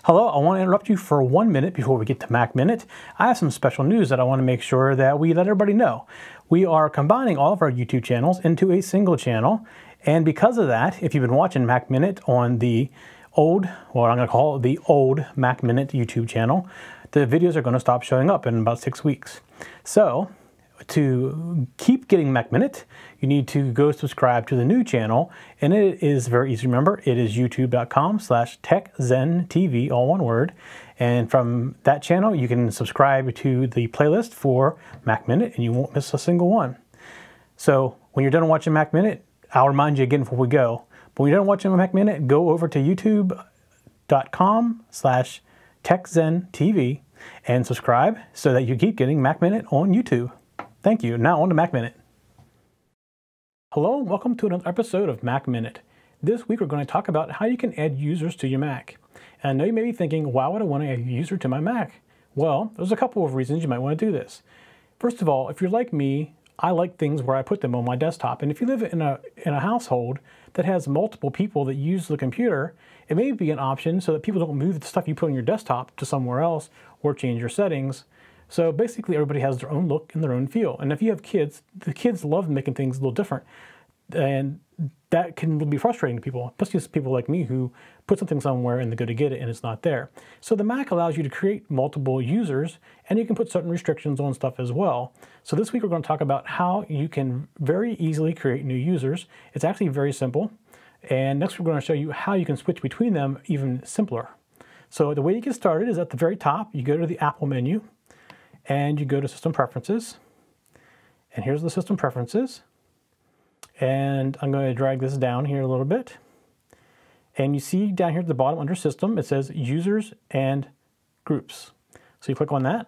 Hello, I want to interrupt you for 1 minute before we get to Mac Minute. I have some special news that I want to make sure that we let everybody know. We are combining all of our YouTube channels into a single channel, and because of that, if you've been watching Mac Minute on the old, what I'm going to call the old Mac Minute YouTube channel, the videos are going to stop showing up in about 6 weeks. So, to keep getting Mac Minute, you need to go subscribe to the new channel, and it is very easy to remember. It is youtube.com/TechZenTV, all one word. And from that channel, you can subscribe to the playlist for Mac Minute, and you won't miss a single one. So when you're done watching Mac Minute, I'll remind you again before we go. But when you're done watching Mac Minute, go over to youtube.com/TechZenTV and subscribe so that you keep getting Mac Minute on YouTube. Thank you. Now on to Mac Minute. Hello and welcome to another episode of Mac Minute. This week we're going to talk about how you can add users to your Mac. And I know you may be thinking, why would I want to add a user to my Mac? Well, there's a couple of reasons you might want to do this. First of all, if you're like me, I like things where I put them on my desktop. And if you live in a household that has multiple people that use the computer, it may be an option so that people don't move the stuff you put on your desktop to somewhere else or change your settings. So basically everybody has their own look and their own feel. And if you have kids, the kids love making things a little different. And that can be frustrating to people, especially people like me who put something somewhere and they go to get it and it's not there. So the Mac allows you to create multiple users, and you can put certain restrictions on stuff as well. So this week we're going to talk about how you can very easily create new users. It's actually very simple. And next we're going to show you how you can switch between them even simpler. So the way you get started is at the very top, you go to the Apple menu, and you go to System Preferences, and here's the System Preferences, and I'm going to drag this down here a little bit, and you see down here at the bottom under System it says Users and Groups. So you click on that,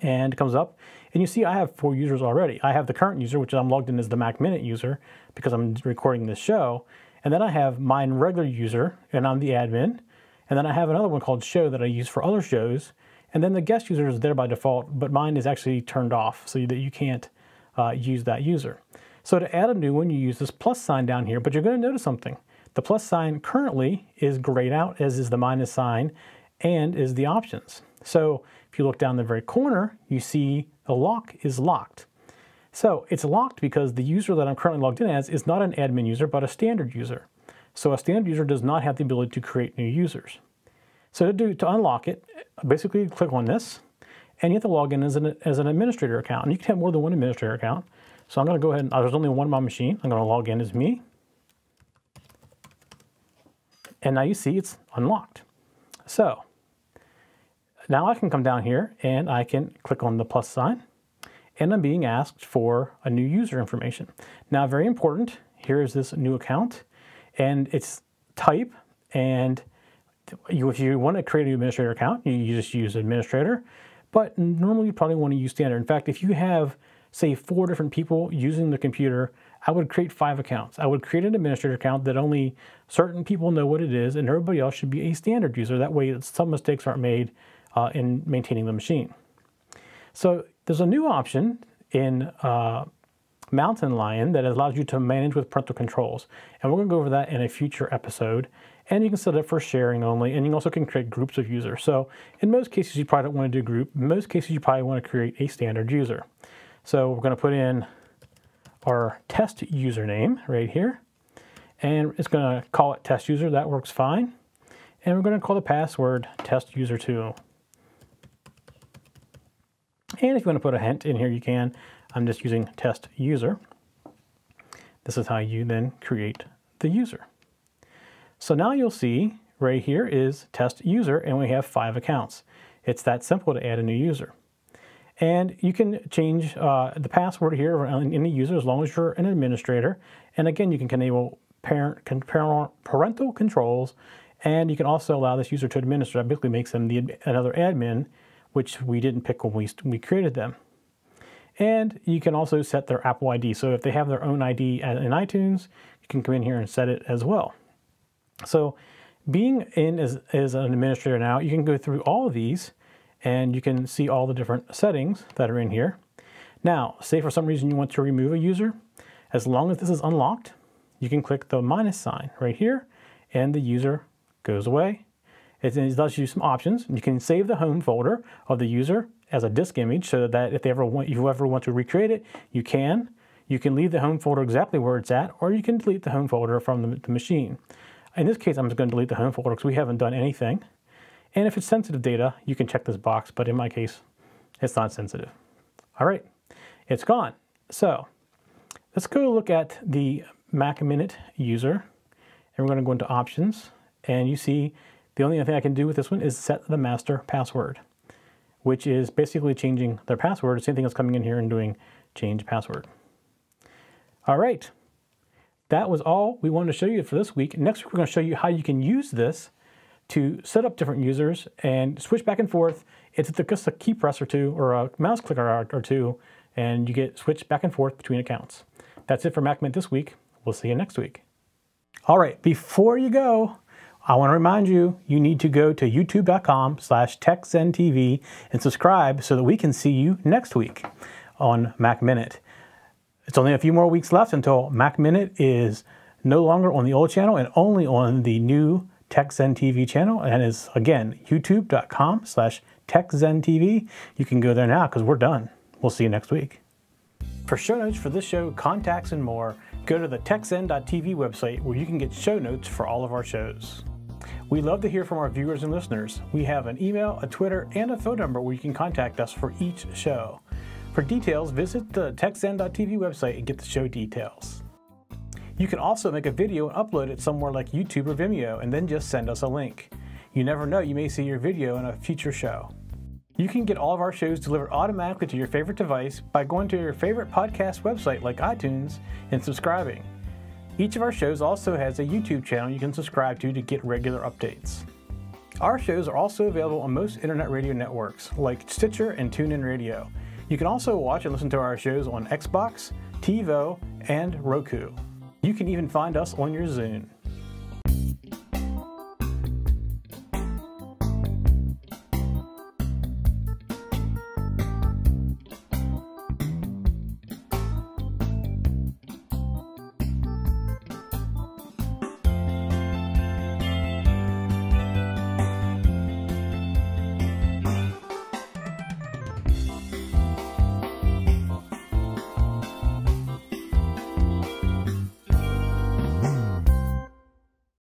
and it comes up, and you see I have 4 users already. I have the current user, which I'm logged in as the Mac Minute user because I'm recording this show, and then I have my regular user, and I'm the admin, and then I have another one called Show that I use for other shows. And then the guest user is there by default, but mine is actually turned off so that you can't use that user. So to add a new one, you use this plus sign down here, but you're going to notice something. The plus sign currently is grayed out, as is the minus sign, and is the options. So if you look down the very corner, you see the lock is locked. So it's locked because the user that I'm currently logged in as is not an admin user, but a standard user. So a standard user does not have the ability to create new users. So to unlock it, basically click on this, and you have to log in as an administrator account. And you can have more than one administrator account. So I'm going to go ahead and, there's only one on my machine. I'm going to log in as me. And now you see it's unlocked. So now I can come down here and I can click on the plus sign, and I'm being asked for a new user information. Now, very important, here is this new account, and it's type, and if you want to create an administrator account, you just use administrator, but normally you probably want to use standard. In fact, if you have, say, 4 different people using the computer, I would create 5 accounts. I would create an administrator account that only certain people know what it is, and everybody else should be a standard user. That way some mistakes aren't made in maintaining the machine. So there's a new option in Mountain Lion that allows you to manage with parental controls. And we're going to go over that in a future episode. And you can set it for sharing only, and you also can create groups of users. So in most cases, you probably don't want to do a group. In most cases, you probably want to create a standard user. So we're going to put in our test username right here, and it's going to call it test user. That works fine. And we're going to call the password test user 2. And if you want to put a hint in here, you can. I'm just using test user. This is how you then create the user. So now you'll see right here is test user, and we have 5 accounts. It's that simple to add a new user. And you can change the password here in the user as long as you're an administrator. And again, you can enable parental controls, and you can also allow this user to administer. That basically makes them another admin, which we didn't pick when we created them. And you can also set their Apple ID. So if they have their own ID in iTunes, you can come in here and set it as well. So being in as an administrator now, you can go through all of these and you can see all the different settings that are in here. Now, say for some reason you want to remove a user, as long as this is unlocked, you can click the minus sign right here and the user goes away. It does you some options. You can save the home folder of the user as a disk image so that if you ever want to recreate it, you can. You can leave the home folder exactly where it's at, or you can delete the home folder from the machine. In this case, I'm just going to delete the home folder because we haven't done anything. And if it's sensitive data, you can check this box, but in my case, it's not sensitive. All right, it's gone. So let's go look at the Mac Minute user, and we're going to go into options, and you see the only thing I can do with this one is set the master password, which is basically changing their password. The same thing as coming in here and doing change password. All right, that was all we wanted to show you for this week. Next week, we're going to show you how you can use this to set up different users and switch back and forth. It's just a key press or two, or a mouse clicker or two, and you get switched back and forth between accounts. That's it for Mac Minute this week. We'll see you next week. All right, before you go, I want to remind you, you need to go to youtube.com/TechZenTV and subscribe so that we can see you next week on Mac Minute. It's only a few more weeks left until Mac Minute is no longer on the old channel and only on the new TechZenTV channel, and is again youtube.com/TechZenTV. You can go there now because we're done. We'll see you next week. For show notes for this show, contacts, and more, go to the TechZen.tv website where you can get show notes for all of our shows. We love to hear from our viewers and listeners. We have an email, a Twitter, and a phone number where you can contact us for each show. For details, visit the TechZen.tv website and get the show details. You can also make a video and upload it somewhere like YouTube or Vimeo and then just send us a link. You never know, you may see your video in a future show. You can get all of our shows delivered automatically to your favorite device by going to your favorite podcast website like iTunes and subscribing. Each of our shows also has a YouTube channel you can subscribe to get regular updates. Our shows are also available on most internet radio networks like Stitcher and TuneIn Radio. You can also watch and listen to our shows on Xbox, TiVo, and Roku. You can even find us on your Zune.